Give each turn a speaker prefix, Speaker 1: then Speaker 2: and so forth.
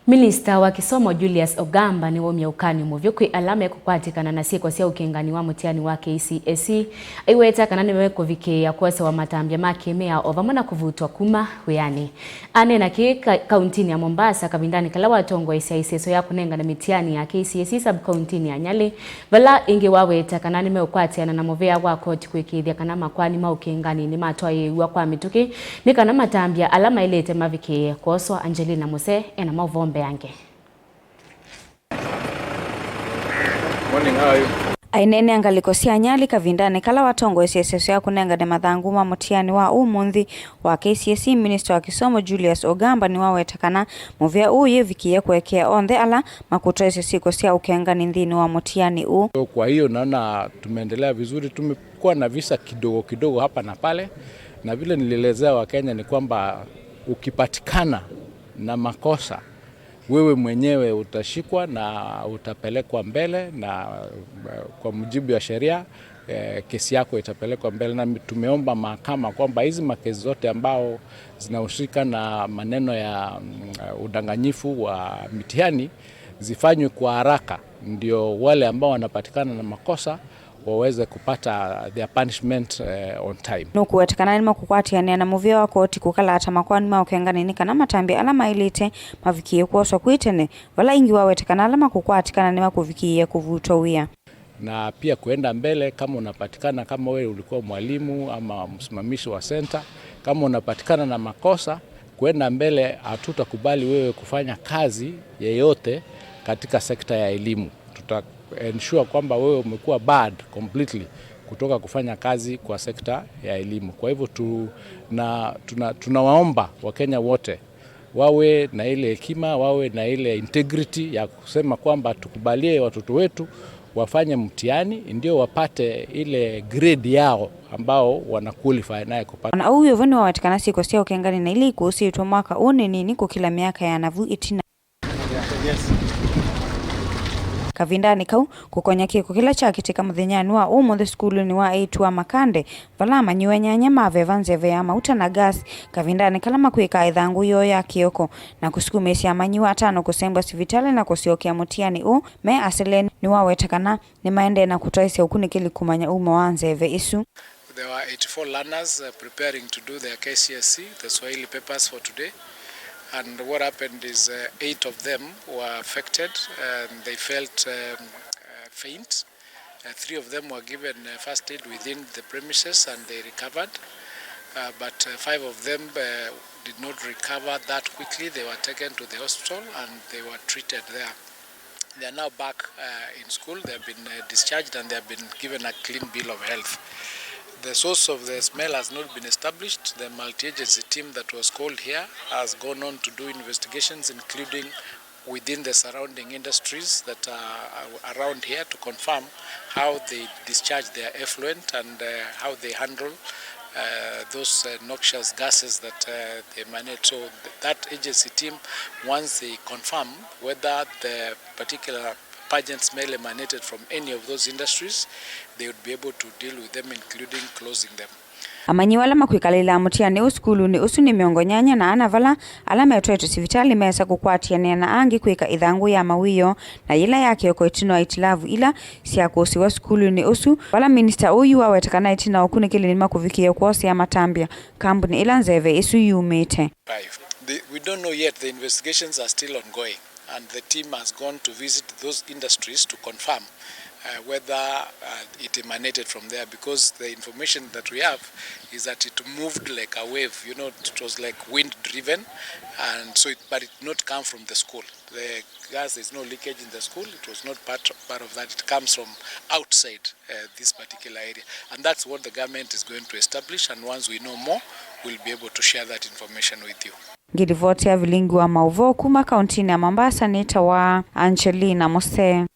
Speaker 1: Minista wa Kisomo Julius Ogamba Niwaumya Ukanyo Muvyu Kwi alama Makukwatikana na Syiko sya Ukengani wa Mutiani wa Kcse Aiweta Kana Nimauvikiiya Kwosewa Matambya ma Kimiao Ovamwe na Kuvutwa Kuma Wiani anena ki kauntini ya Mombasa kavindani kala watongo isya iseso ya kunenga na Mutiani ya Kcse sub kauntini ya Nyali vala ingi waweta Kana Nimauvikiiya na muvea wa koti kwikithia kana makwani ma Ukengani ni matwa yewa kwa mituki ni kana Matambya alama ilete mavikiiya Kwosewa Angelina Muse ena mauvombe yange.
Speaker 2: Morning, how are you?
Speaker 3: Ainene angaliko cia Nyali kavindani kala watongo iseso ya kunenga na mathangu ma Mutiani wa umuthi wa Kcse Minista wa Kisomo Julius Ogamba Niwaumya Kana Niwaumya kwekea onthe ala makutoa Syiko cia Ukengani nthini wa Mutiani u.
Speaker 2: Kwa hiyo naona tumeendelea vizuri, tumekuwa na visa kidogo hapa na pale, na vile nilielezea Wakenya ni kwamba ukipatikana na makosa wewe mwenyewe utashikwa na utapelekwa mbele, na kwa mujibu wa sheria kesi yako itapelekwa mbele, na tumeomba mahakama kwamba hizi makesi zote ambao zinahusika na maneno ya udanganyifu wa mitihani zifanywe kwa haraka, ndio wale ambao wanapatikana na makosa waweze kupata their punishment on time.
Speaker 3: Nukuwetekana ni Makukwatikana na muvea wa koti kukalata makwani ma Ukengani ni kana Matambya alama ilite mavikiiya Kwosewa kwitene vala ingi wawetekana alama Makukwatikana ni Nimauvikiiya Kuvutwa
Speaker 2: na pia kuenda mbele. Kama unapatikana, kama wewe ulikuwa mwalimu ama msimamishi wa center, kama unapatikana na makosa, kuenda mbele, hatutakubali wewe kufanya kazi yeyote katika sekta ya elimu. Ensure kwamba wewe umekuwa barred completely kutoka kufanya kazi kwa sekta ya elimu. Kwa hivyo tunawaomba Wakenya wote wawe na ile hekima, wawe na ile integrity ya kusema kwamba tukubalie watoto wetu wafanye mtihani ndio wapate ile grade yao ambao wana qualify naye kupata.
Speaker 3: Na huyo vani wawetekana Syiko cia Ukengani na ili kuhusiitwa mwaka une nini kukila miaka ya navu itina. Yes. Kavindani kau kukonya kiko kila chakitika muthenyani wa umuthi skulu ni wa 8 wa Makande vala manyuwe nyanya maveva nzeve ya mauta na gas kavindani kala makwika ithangu yo ya kioko na kusukumesya manyuwa 5 kusembwa sivitali na kusiokea Mutiani u me aseleni Niwaumya ni maende na kutoesya ukunikili kumanya umo wa nzeve isu.
Speaker 4: There were 84 learners preparing to do their Kcse, the Swahili papers for today. And what happened is 8 of them were affected and they felt faint. 3 of them were given first aid within the premises and they recovered. But 5 of them did not recover that quickly. They were taken to the hospital and they were treated there. They are now back in school. They have been discharged and they have been given a clean bill of health. The source of the smell has not been established. The multi-agency team that was called here has gone on to do investigations, including within the surrounding industries that are around here, to confirm how they discharge their effluent and how they handle those noxious gases that they emanate. So that agency team, once they confirm whether the particular pungent smell emanated from any of those industries, they would be able to deal with them, including closing them.
Speaker 3: Amanyi wala makwikalila Mutiani uskulu ni usu ni miongo nyanya na ana vala alama yetu sivitali mesa kukwatiana na angi kwika ithangu ya mawiyo na yila yake yoko itino itilavu ila Syako wa skulu ni usu wala Minista uyu wawetekana itina ukunikili ni Nimauvikiiya Kwosewa Matambya kambuni ila nzeve isu yumite.
Speaker 4: We don't know yet. The investigations are still ongoing and the team has gone to visit those industries to confirm whether it emanated from there, because the information that we have is that it moved like a wave, you know, it was like wind driven, and so but it did not come from the school. The gas, there's no leakage in the school, it was not part of that, it comes from outside this particular area, and that's what the government is going to establish, and once we know more we'll be able to share that information with you.
Speaker 3: Ngirivoti ya vilingi wa mauvo Kuma kauntini ya Mombasa, nita wa Angelina Muse.